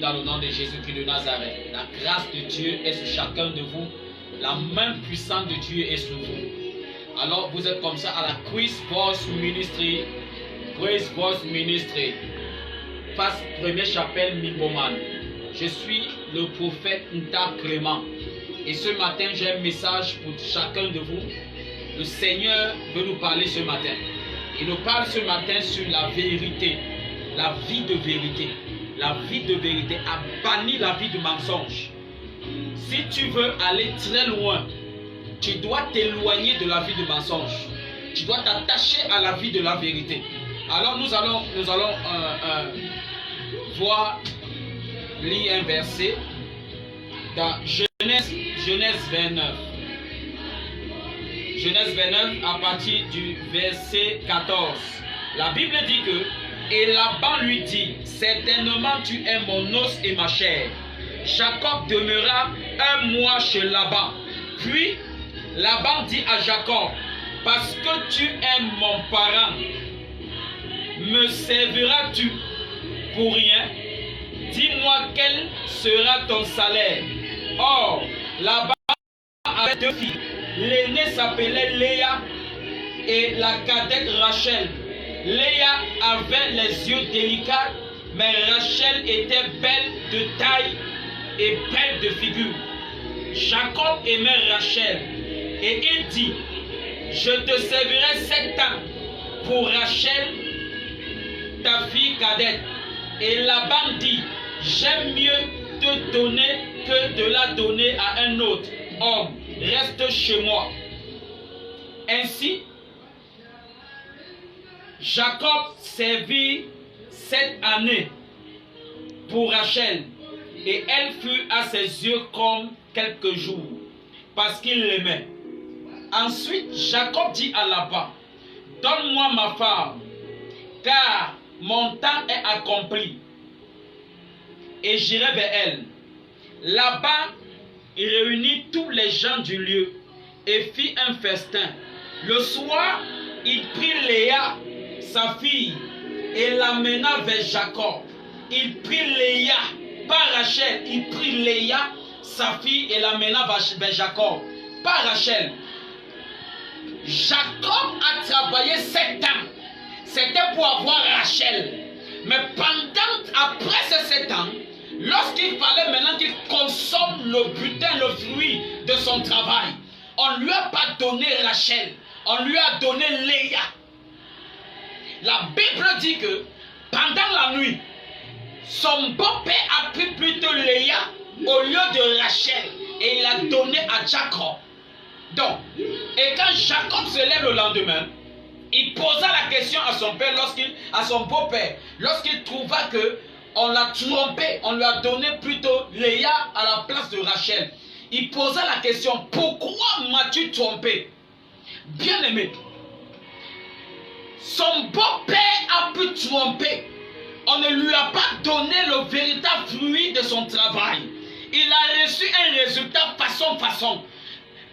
dans le nom de Jésus-Christ de Nazareth. La grâce de Dieu est sur chacun de vous. La main puissante de Dieu est sur vous. Alors vous êtes comme ça à la Praise Voice Ministry. Praise Voice Ministry. Face première chapelle Mimboman. Je suis le prophète Nta Clément. Et ce matin, j'ai un message pour chacun de vous. Le Seigneur veut nous parler ce matin. Il nous parle ce matin sur la vérité. La vie de vérité. La vie de vérité a banni la vie du mensonge. Si tu veux aller très loin, tu dois t'éloigner de la vie du mensonge. Tu dois t'attacher à la vie de la vérité. Alors nous allons voir, lire un verset dans Genèse 29. Genèse 29 à partir du verset 14. La Bible dit que, et Laban lui dit, certainement tu es mon os et ma chair. Jacob demeura un mois chez Laban. Puis Laban dit à Jacob, parce que tu aimes mon parent, me serviras-tu pour rien? Dis-moi quel sera ton salaire. Or, Laban avait deux filles. L'aînée s'appelait Léa et la cadette Rachel. Léa avait les yeux délicats, mais Rachel était belle de taille et belle de figure. Jacob aimait Rachel et il dit, je te servirai 7 ans pour Rachel, ta fille cadette. Et Laban dit, j'aime mieux te donner que de la donner à un autre homme. Reste chez moi. Ainsi, Jacob servit 7 années pour Rachel et elle fut à ses yeux comme quelques jours parce qu'il l'aimait. Ensuite, Jacob dit à Laban, donne-moi ma femme car mon temps est accompli et j'irai vers elle. Laban réunit tous les gens du lieu et fit un festin. Le soir, il prit Léa, sa fille, et l'amena vers Jacob. Il prit Léa, pas Rachel, il prit Léa, sa fille, et l'amena vers Jacob, pas Rachel. Jacob a travaillé 7 ans. C'était pour avoir Rachel. Mais après ces 7 ans, lorsqu'il fallait maintenant qu'il consomme le butin, le fruit de son travail, on ne lui a pas donné Rachel, on lui a donné Léa. La Bible dit que pendant la nuit, son beau-père a pris plutôt Léa au lieu de Rachel et il a donné à Jacob. Donc, et quand Jacob se lève le lendemain, il posa la question à son père, à son beau-père, lorsqu'il trouva que on l'a trompé, on lui a donné plutôt Léa à la place de Rachel. Il posa la question, pourquoi m'as-tu trompé? Bien aimé, son beau-père a pu tromper. On ne lui a pas donné le véritable fruit de son travail. Il a reçu un résultat façon.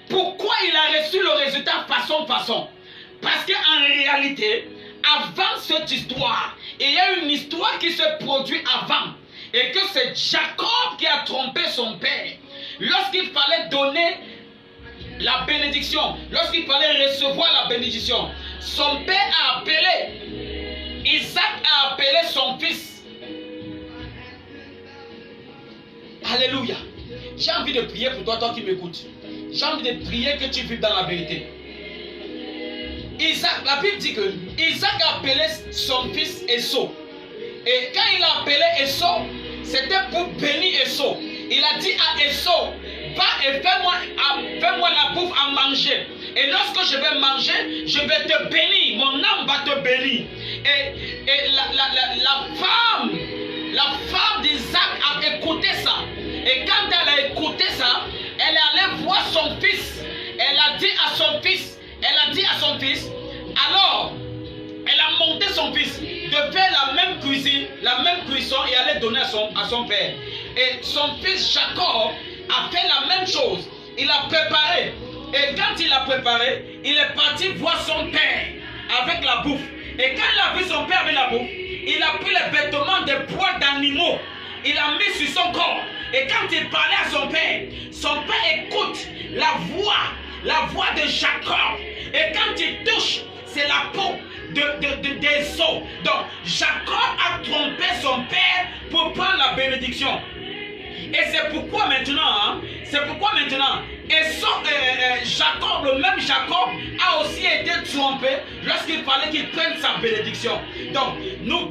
Pourquoi il a reçu le résultat façon? Parce qu'en réalité, avant cette histoire, il y a une histoire qui se produit avant. Et que c'est Jacob qui a trompé son père. Lorsqu'il fallait donner la bénédiction, lorsqu'il fallait recevoir la bénédiction, son père a appelé, Isaac a appelé son fils. Alléluia. J'ai envie de prier pour toi qui m'écoutes. J'ai envie de prier que tu vives dans la vérité. Isaac, la Bible dit que Isaac a appelé son fils Esau. Et quand il a appelé Esau, c'était pour bénir Esau. Il a dit à Esau, va et fais-moi la bouffe à manger. Et lorsque je vais manger, je vais te bénir. Mon âme va te bénir. Et la femme d'Isaac a écouté ça. Et quand elle a écouté ça, elle est allée voir son fils. Elle a dit à son fils, alors, elle a monté son fils de faire la même cuisine, la même cuisson et aller donner à son père. Et son fils Jacob a fait la même chose. Il a préparé. Et quand il a préparé, il est parti voir son père avec la bouffe. Et quand il a vu son père avec la bouffe, il a pris les vêtements des poils d'animaux. il a mis sur son corps. Et quand il parlait à son père écoute la voix de Jacob. Et quand il touche, c'est la peau des os. Donc Jacob a trompé son père pour prendre la bénédiction. Et c'est pourquoi maintenant, Jacob, le même Jacob, a aussi été trompé lorsqu'il fallait qu'il prenne sa bénédiction. Donc, nous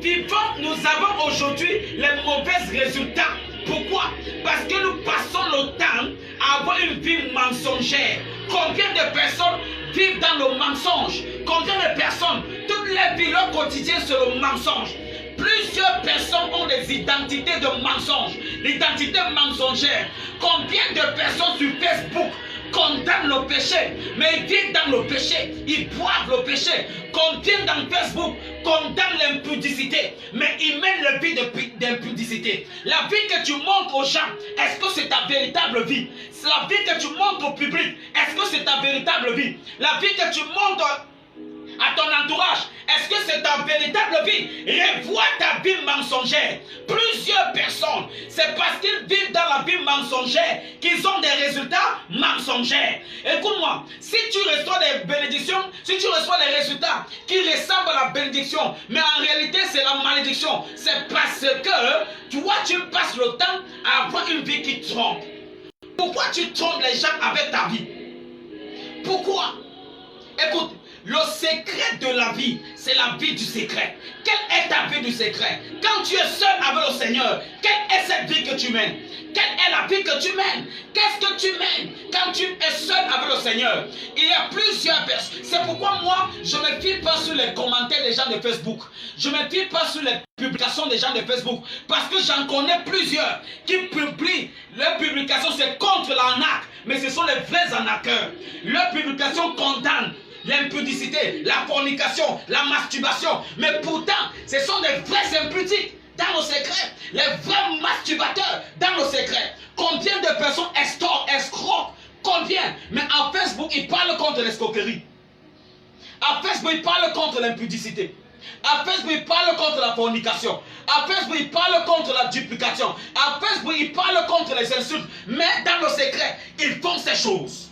avons aujourd'hui les mauvais résultats. Pourquoi? Parce que nous passons le temps à avoir une vie mensongère. Combien de personnes vivent dans le mensonge? Combien de personnes, toute leur vie, leur quotidien, c'est le mensonge? Plusieurs personnes ont des identités de mensonges, l'identité mensongère. Combien de personnes sur Facebook condamnent le péché, mais ils vivent dans le péché, ils boivent le péché. Combien dans Facebook condamnent l'impudicité, mais ils mènent la vie d'impudicité. La vie que tu montres aux gens, est-ce que c'est ta véritable vie? La vie que tu montres au public, est-ce que c'est ta véritable vie? La vie que tu montres à ton entourage, est-ce que c'est ta véritable vie? Revois ta vie mensongère. Plusieurs personnes, c'est parce qu'ils vivent dans la vie mensongère qu'ils ont des résultats mensongers. Écoute-moi, si tu reçois des bénédictions, si tu reçois des résultats qui ressemblent à la bénédiction, mais en réalité c'est la malédiction, c'est parce que toi tu passes le temps à avoir une vie qui trompe. Pourquoi tu trompes les gens avec ta vie? Pourquoi? Écoute, le secret de la vie, c'est la vie du secret. Quelle est ta vie du secret? Quand tu es seul avec le Seigneur, quelle est cette vie que tu mènes? Quelle est la vie que tu mènes? Qu'est-ce que tu mènes quand tu es seul avec le Seigneur? Il y a plusieurs personnes. C'est pourquoi moi, je ne me fie pas sur les commentaires des gens de Facebook. Je ne me fie pas sur les publications des gens de Facebook. Parce que j'en connais plusieurs qui publient leurs publications, c'est contre l'arnaque. Mais ce sont les vrais arnaqueurs. Leurs publications condamnent l'impudicité, la fornication, la masturbation. Mais pourtant, ce sont des vrais impudiques dans nos secrets. Les vrais masturbateurs dans nos secrets. Combien de personnes escroquent? Combien? Mais en Facebook, ils parlent contre l'escroquerie. En Facebook, ils parlent contre l'impudicité. En Facebook, ils parlent contre la fornication. En Facebook, ils parlent contre la duplication. En Facebook, ils parlent contre les insultes. Mais dans nos secrets, ils font ces choses.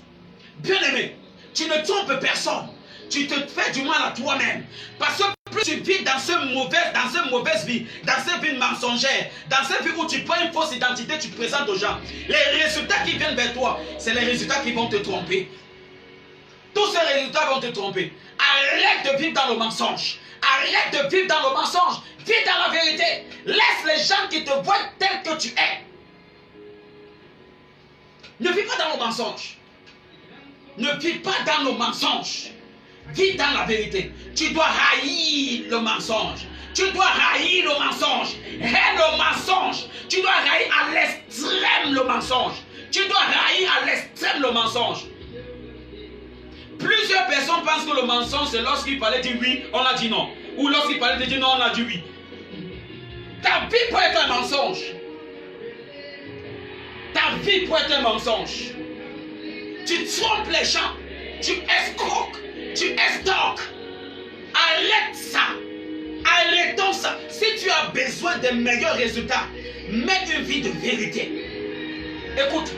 Bien aimé, tu ne trompes personne. Tu te fais du mal à toi-même. Parce que plus tu vis dans cette mauvaise vie, dans cette vie mensongère, dans cette vie où tu prends une fausse identité, tu présentes aux gens, les résultats qui viennent vers toi, c'est les résultats qui vont te tromper. Tous ces résultats vont te tromper. Arrête de vivre dans le mensonge. Arrête de vivre dans le mensonge. Vis dans la vérité. Laisse les gens qui te voient tel que tu es. Ne vis pas dans le mensonge. Ne vis pas dans le mensonge. Vis dans la vérité. Tu dois haïr le mensonge. Tu dois haïr le mensonge. Hais le mensonge. Tu dois haïr à l'extrême le mensonge. Tu dois haïr à l'extrême le mensonge. Plusieurs personnes pensent que le mensonge, c'est lorsqu'il fallait dire oui, on a dit non. Ou lorsqu'il fallait dire non, on a dit oui. Ta vie peut être un mensonge. Ta vie peut être un mensonge. Tu trompes les gens. Tu escroques. Tu estorques. Arrête ça. Arrêtons ça. Si tu as besoin de meilleurs résultats, mets une vie de vérité. Écoute,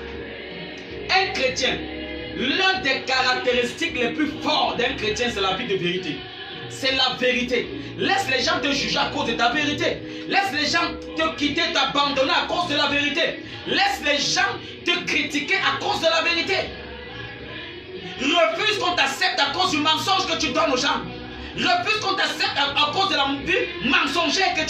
un chrétien, l'une des caractéristiques les plus fortes d'un chrétien, c'est la vie de vérité. C'est la vérité. Laisse les gens te juger à cause de ta vérité. Laisse les gens te quitter, t'abandonner à cause de la vérité. Laisse les gens te critiquer à cause de la vérité. Refuse qu'on t'accepte à cause du mensonge que tu donnes aux gens. Refuse qu'on t'accepte à cause de la vie mensongère que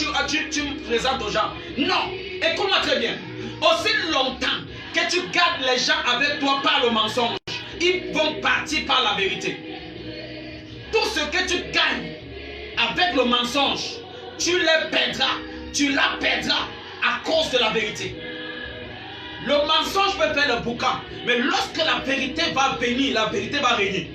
tu présentes aux gens. Non. Écoute-moi très bien. Aussi longtemps que tu gardes les gens avec toi par le mensonge, ils vont partir par la vérité. Tout ce que tu gagnes avec le mensonge, tu les perdras. Tu la perdras à cause de la vérité. Le mensonge peut faire le boucan, mais lorsque la vérité va venir, la vérité va régner.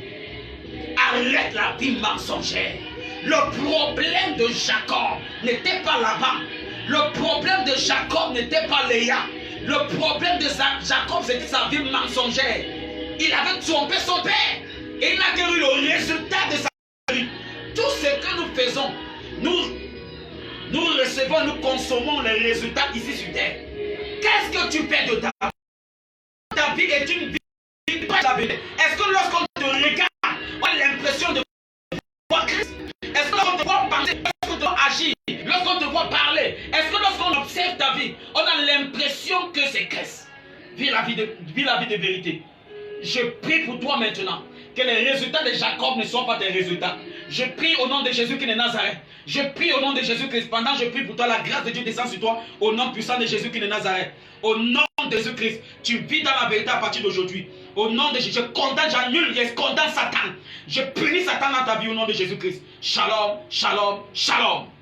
Arrête la vie mensongère. Le problème de Jacob n'était pas Laban. Le problème de Jacob n'était pas Léa. Le problème de Jacob, c'était sa vie mensongère. Il avait trompé son père. Et il n'a que eu le résultat de sa vie. Tout ce que nous faisons, nous recevons et nous consommons les résultats ici sur terre. Qu'est-ce que tu fais de ta vie? Ta vie est une vie pas la vie. Est-ce que lorsqu'on te regarde, on a l'impression de voir Christ? Est-ce que lorsqu'on te voit penser, lorsqu'on te voit agir, lorsqu'on te voit parler, est-ce que lorsqu'on observe ta vie, on a l'impression que c'est Christ? Vis la vie de vérité. Je prie pour toi maintenant que les résultats de Jacob ne soient pas tes résultats. Je prie au nom de Jésus qui est Nazareth. Je prie au nom de Jésus Christ. Pendant que je prie pour toi, la grâce de Dieu descend sur toi au nom puissant de Jésus qui est de Nazareth. Au nom de Jésus Christ, tu vis dans la vérité à partir d'aujourd'hui. Au nom de Jésus, je condamne, j'annule, je condamne Satan. Je punis Satan dans ta vie au nom de Jésus Christ. Shalom, shalom, shalom.